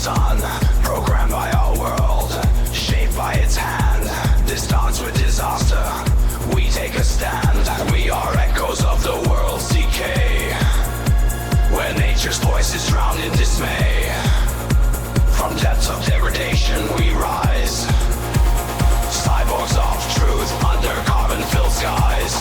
sun, programmed by our world, shaped by its hand. This dance with disaster, we take a stand. We are echoes of the world's decay, where nature's voice is drowned in dismay. From depths of degradation we rise, cyborgs of truth under carbon-filled skies.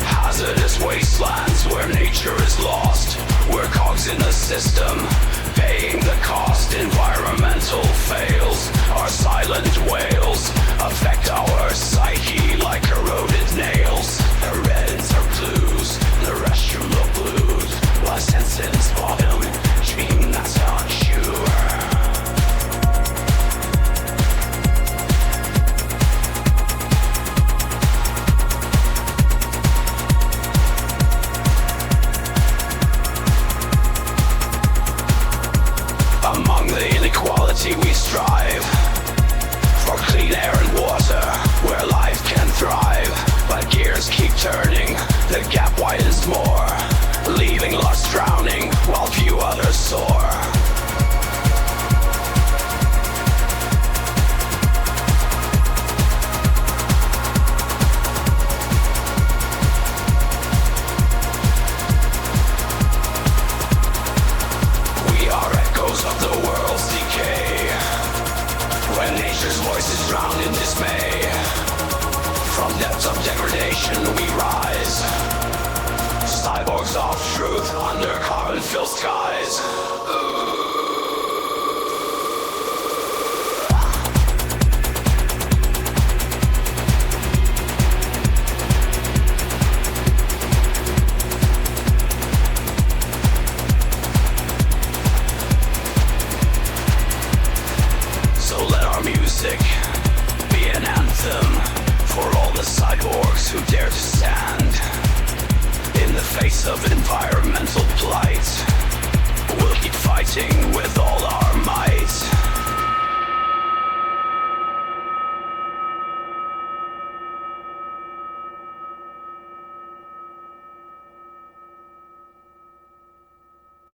Hazardous wastelands where nature is lost. We're cogs in the system, paying the cost. Environmental fails, our silent wails affect our psyche like corroded nails. The reds are blues, the rest you look blues. While senses bottom, dream that's not sure. Among the inequality we strive for clean air and water where life can thrive. But gears keep turning, the gap widens more, leaving lost drowning while few others soar. Of the world's decay, when nature's voice is drowned in dismay. From depths of degradation we rise, cyborgs of truth under carbon-filled skies. Music be an anthem for all the cyborgs who dare to stand in the face of environmental plight. We'll keep fighting with